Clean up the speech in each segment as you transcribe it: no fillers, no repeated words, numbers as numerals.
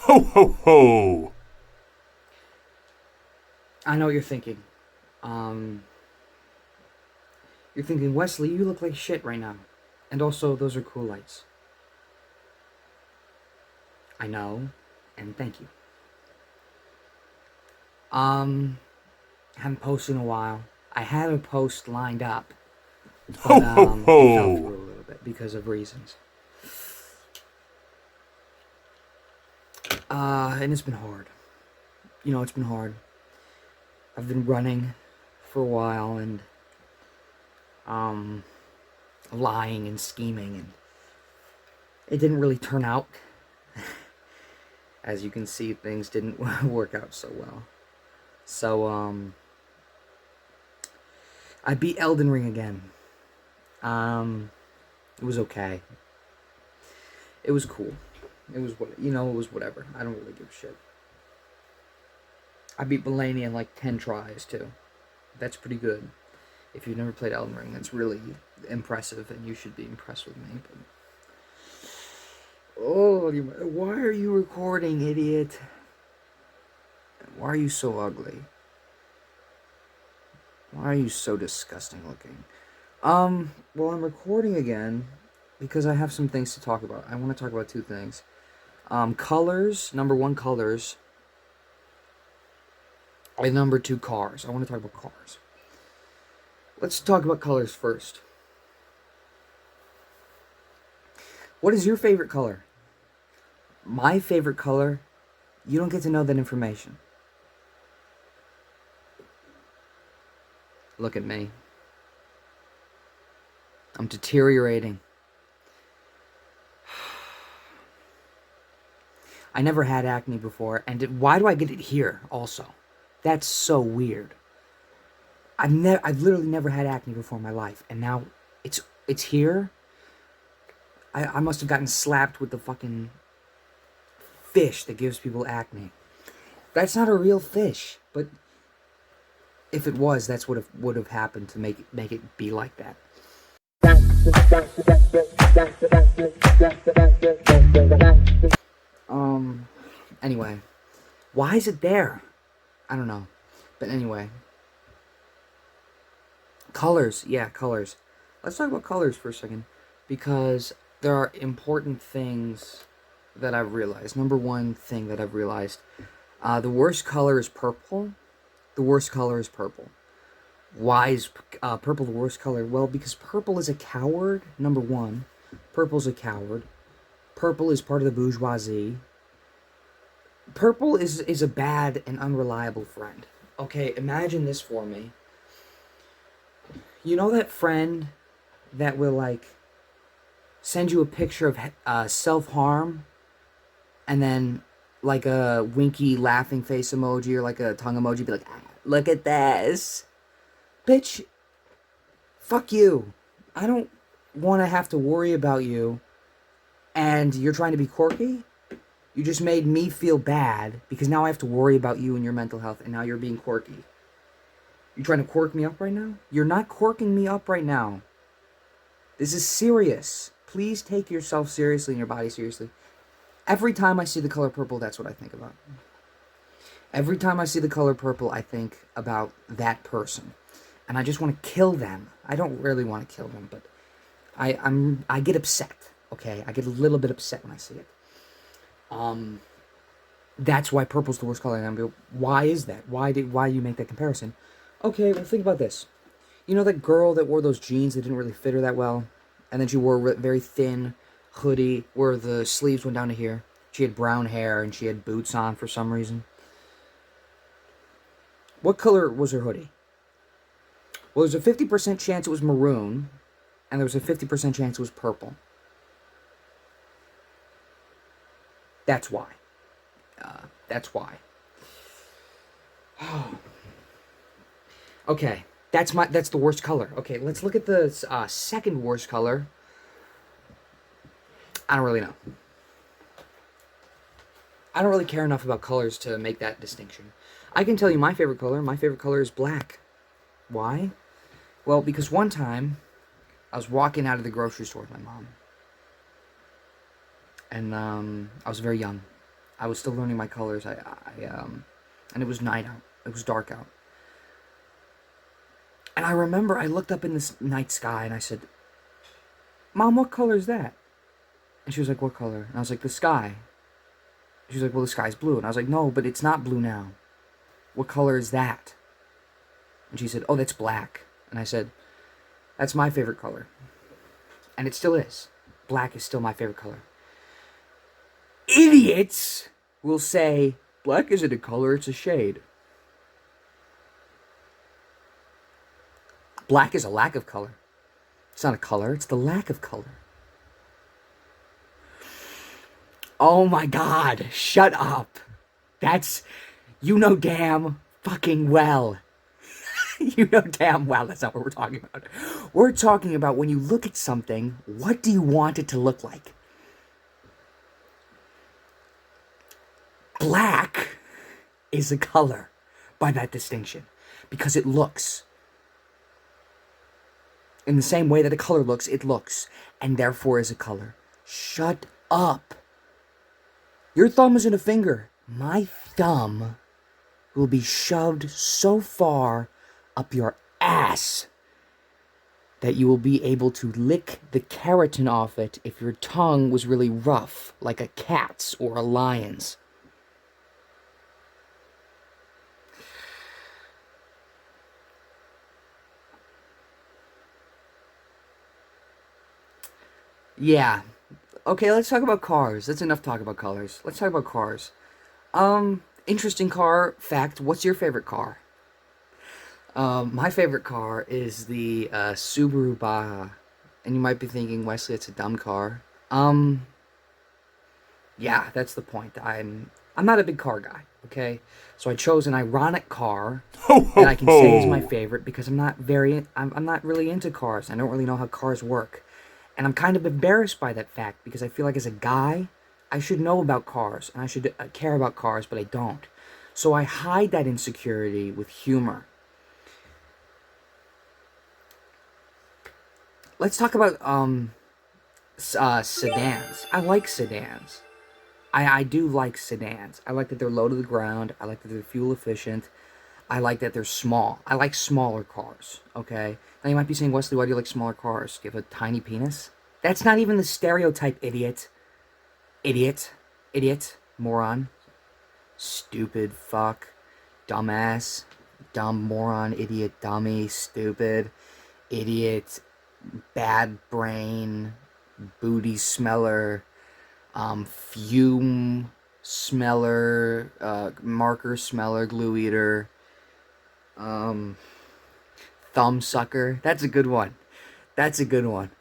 Ho, ho, ho! I know what you're thinking. Um, you're thinking, Wesley, you look like shit right now. And also, those are cool lights. I know, and thank you. Um, haven't posted in a while. I had a post lined up, Ho, but ho, it fell ho! through a little bit because of reasons. And it's been hard. It's been hard. I've been running for a while and um, lying and scheming, and it didn't really turn out. As you can see, things didn't work out so well. So I beat Elden Ring again. Um, it was okay. It was cool. It was it was whatever. I don't really give a shit. I beat Melania in like 10 tries too. That's pretty good. If you've never played Elden Ring, that's really impressive, and you should be impressed with me. But oh, why are you recording, idiot? Why are you so ugly? Why are you so disgusting looking? Well, I'm recording again because I have some things to talk about. I want to talk about two things. Colors, number one, colors. And number two, cars. I want to talk about cars. Let's talk about colors first. What is your favorite color? My favorite color, you don't get to know that information. Look at me. I'm deteriorating. I never had acne before, and why do I get it here also? That's so weird. I've literally never had acne before in my life, and now it's here. I must have gotten slapped with the fucking fish that gives people acne. That's not a real fish, but if it was, that's what would have happened to make it be like that. Um. Anyway, why is it there? I don't know, but anyway, colors. Yeah, colors. Let's talk about colors for a second, because there are important things that I've realized. Number one thing that I've realized, the worst color is purple. The worst color is purple. Why is purple the worst color? Well, because purple is a coward, number one. Purple's a coward. Purple is part of the bourgeoisie. Purple is a bad and unreliable friend. Okay, imagine this for me. You know that friend that will, like, send you a picture of self-harm, and then, like, a winky laughing face emoji or, like, a tongue emoji, be like, ah, look at this. Bitch, fuck you. I don't want to have to worry about you, and you're trying to be quirky? You just made me feel bad because now I have to worry about you and your mental health, and now you're being quirky. You trying to quirk me up right now? You're not quirking me up right now. This is serious. Please take yourself seriously and your body seriously. Every time I see the color purple, that's what I think about. Every time I see the color purple, I think about that person. And I just want to kill them. I don't really want to kill them, but I get upset. Okay, I get a little bit upset when I see it. That's why purple's the worst color. And I'm like, why is that? Why do you make that comparison? Okay, well, think about this. You know that girl that wore those jeans that didn't really fit her that well, and then she wore a very thin hoodie where the sleeves went down to here. She had brown hair and she had boots on for some reason. What color was her hoodie? Well, there's a 50% chance it was maroon, and there was a 50% chance it was purple. That's why. That's why. Okay, that's the worst color. Okay, let's look at the second worst color. I don't really know. I don't really care enough about colors to make that distinction. I can tell you my favorite color. My favorite color is black. Why? Well, because one time I was walking out of the grocery store with my mom, and I was very young, I was still learning my colors. And it was night out. It was dark out. And I remember I looked up in this night sky and I said, Mom, what color is that? And she was like, what color? And I was like, the sky. She was like, well, the sky's blue. And I was like, no, but it's not blue now. What color is that? And she said, oh, that's black. And I said, that's my favorite color. And it still is. Black is still my favorite color. Idiots will say, black isn't a color, it's a shade. Black is a lack of color. It's not a color, it's the lack of color. Oh my God, shut up. That's, you know damn fucking well. You know damn well that's not what we're talking about. We're talking about when you look at something, what do you want it to look like? Black is a color by that distinction because it looks. In the same way that a color looks, it looks, and therefore is a color. Shut up. Your thumb isn't a finger. My thumb will be shoved so far up your ass that you will be able to lick the keratin off it if your tongue was really rough, like a cat's or a lion's. Yeah. Okay, let's talk about cars. That's enough talk about colors. Let's talk about cars. Interesting car fact. What's your favorite car? My favorite car is the Subaru Baja. And you might be thinking, Wesley, it's a dumb car. Yeah, that's the point. I'm not a big car guy, okay? So I chose an ironic car that I can say is my favorite because I'm not really into cars. I don't really know how cars work. And I'm kind of embarrassed by that fact because I feel like as a guy, I should know about cars and I should care about cars, but I don't. So I hide that insecurity with humor. Let's talk about sedans. I like sedans. I do like sedans. I like that they're low to the ground. I like that they're fuel efficient. I like that they're small. I like smaller cars, okay? Now you might be saying, Wesley, why do you like smaller cars? Do you have a tiny penis? That's not even the stereotype, idiot. Idiot. Idiot. Moron. Stupid fuck. Dumbass. Dumb moron. Idiot. Dummy. Stupid. Idiot. Bad brain. Booty smeller. Fume smeller. Marker smeller. Glue eater. Thumb sucker. That's a good one. That's a good one.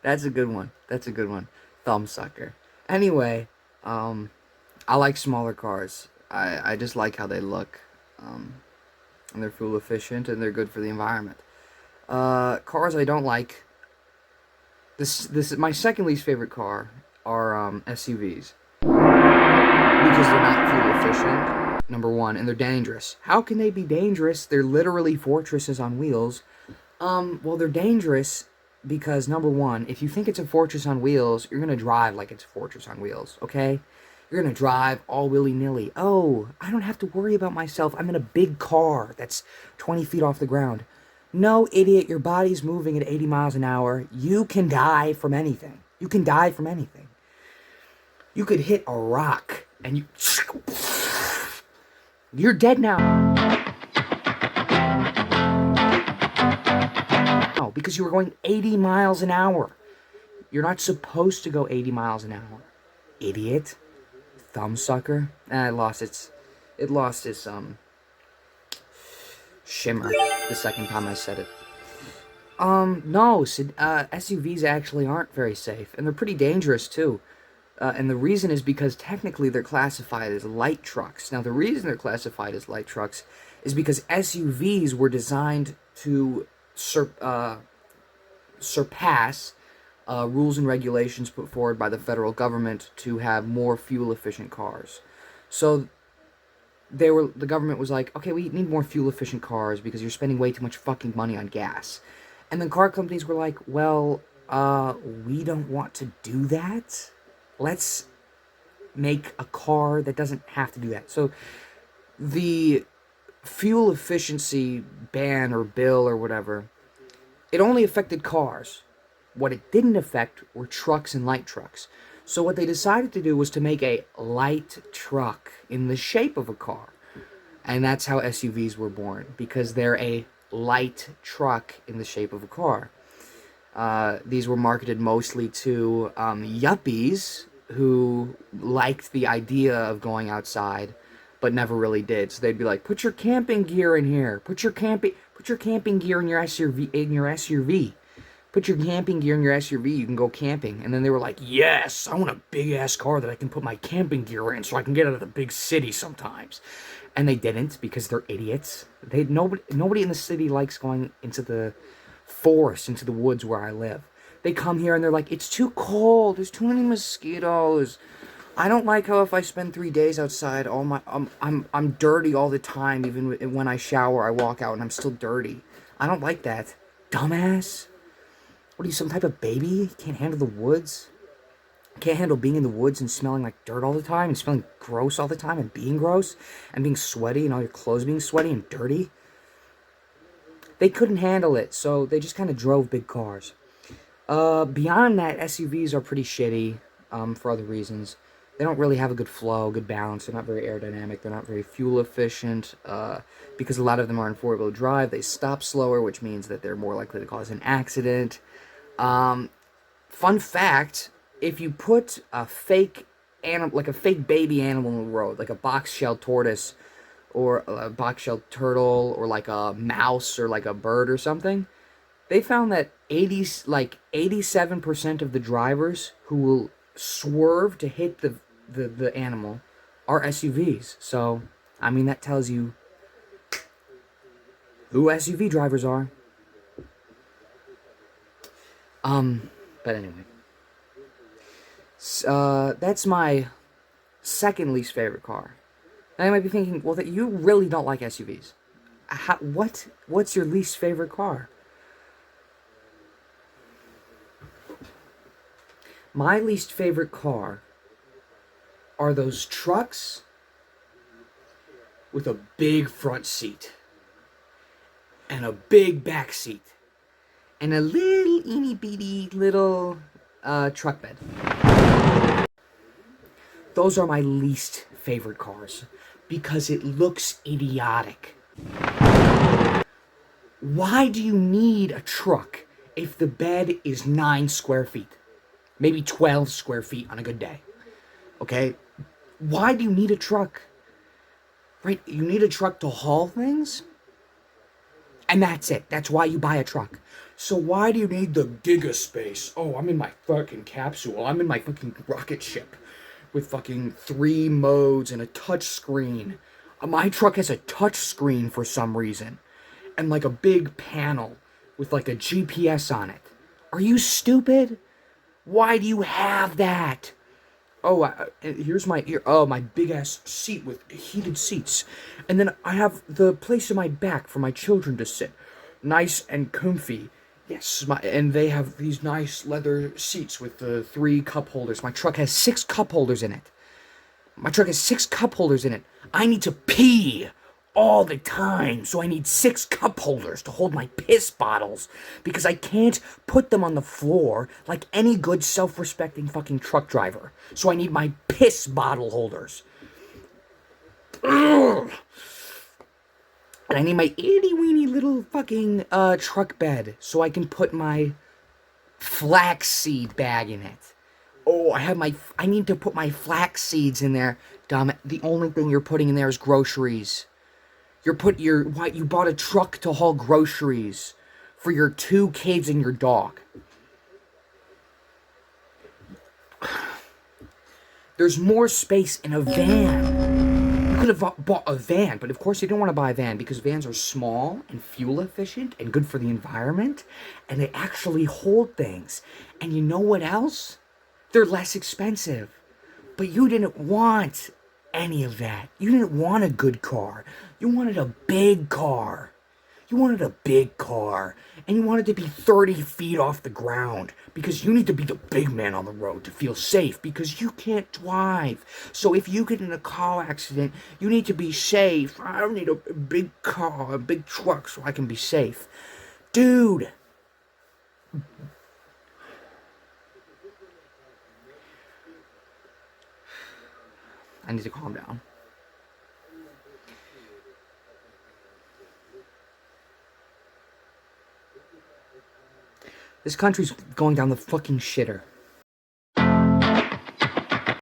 That's a good one. That's a good one. Thumb sucker. Anyway, I like smaller cars. I just like how they look. And they're fuel efficient and they're good for the environment. Cars I don't like. This is my second least favorite car are SUVs. Because they're not fuel efficient, number one, and they're dangerous. How can they be dangerous? They're literally fortresses on wheels. Well, they're dangerous because, number one, if you think it's a fortress on wheels, you're gonna drive like it's a fortress on wheels, okay? You're gonna drive all willy-nilly. Oh, I don't have to worry about myself. I'm in a big car that's 20 feet off the ground. No, idiot, your body's moving at 80 miles an hour. You can die from anything. You can die from anything. You could hit a rock and you're dead now. No, because you were going 80 miles an hour. You're not supposed to go 80 miles an hour. Idiot. Thumb sucker. It lost its shimmer the second time I said it. No, SUVs actually aren't very safe, and they're pretty dangerous too. And the reason is because technically they're classified as light trucks. Now, the reason they're classified as light trucks is because SUVs were designed to surpass rules and regulations put forward by the federal government to have more fuel-efficient cars. So the government was like, okay, we need more fuel-efficient cars because you're spending way too much fucking money on gas. And then car companies were like, well, we don't want to do that. Let's make a car that doesn't have to do that. So the fuel efficiency ban or bill or whatever, it only affected cars. What it didn't affect were trucks and light trucks. So what they decided to do was to make a light truck in the shape of a car. And that's how SUVs were born, because they're a light truck in the shape of a car. These were marketed mostly to yuppies who liked the idea of going outside, but never really did. So they'd be like, "Put your camping gear in here. Put your camping gear in your SUV. Put your camping gear in your SUV. You can go camping." And then they were like, "Yes, I want a big ass car that I can put my camping gear in, so I can get out of the big city sometimes." And they didn't, because they're idiots. Nobody in the city likes going into the forest, into the woods where I live. They come here and they're like, "It's too cold. There's too many mosquitoes. I don't like how if I spend 3 days outside, I'm dirty all the time. Even when I shower, I walk out and I'm still dirty. I don't like that, dumbass. What are you, some type of baby? Can't handle the woods? Can't handle being in the woods and smelling like dirt all the time and smelling gross all the time and being gross and being sweaty and all your clothes being sweaty and dirty?" They couldn't handle it, so they just kind of drove big cars. Beyond that, SUVs are pretty shitty for other reasons. They don't really have a good flow, good balance. They're not very aerodynamic. They're not very fuel efficient. Because a lot of them are in four-wheel drive, they stop slower, which means that they're more likely to cause an accident. Fun fact, if you put a fake animal, like a fake baby animal in the road, like a box-shell tortoise, or a box-shell turtle, or like a mouse, or like a bird or something, they found that 87% of the drivers who will swerve to hit the animal are SUVs. So, I mean, that tells you who SUV drivers are. But anyway. That's my second least favorite car. Now you might be thinking, well, that you really don't like SUVs. What's your least favorite car? My least favorite car are those trucks with a big front seat and a big back seat and a little eeny beady little truck bed. Those are my least favorite cars because it looks idiotic. Why do you need a truck if the bed is 9 square feet? Maybe 12 square feet on a good day. Okay? Why do you need a truck? Right? You need a truck to haul things? And that's it. That's why you buy a truck. So why do you need the giga space? Oh, I'm in my fucking capsule. I'm in my fucking rocket ship with fucking 3 modes and a touch screen. My truck has a touch screen for some reason. And like a big panel with like a GPS on it. Are you stupid? Why do you have that? Oh, here's my my big ass seat with heated seats. And then I have the place in my back for my children to sit. Nice and comfy. Yes, and they have these nice leather seats with the 3 cup holders. My truck has 6 cup holders in it. I need to pee all the time, so I need 6 cup holders to hold my piss bottles, because I can't put them on the floor like any good self-respecting fucking truck driver. So I need my piss bottle holders. Ugh. And I need my itty-weeny little fucking truck bed so I can put my flaxseed bag in it. Oh, I need to put my flax seeds in there. Dumb. The only thing you're putting in there is groceries. You bought a truck to haul groceries for your 2 kids and your dog. There's more space in a van. You could have bought a van, but of course you don't want to buy a van because vans are small and fuel efficient and good for the environment, and they actually hold things. And you know what else? They're less expensive. But you didn't want any of that. You didn't want a good car. You wanted a big car. You wanted a big car, and you wanted to be 30 feet off the ground, because you need to be the big man on the road to feel safe, because you can't drive. So if you get in a car accident, you need to be safe. I need a big car, a big truck, so I can be safe. Dude! I need to calm down. This country's going down the fucking shitter.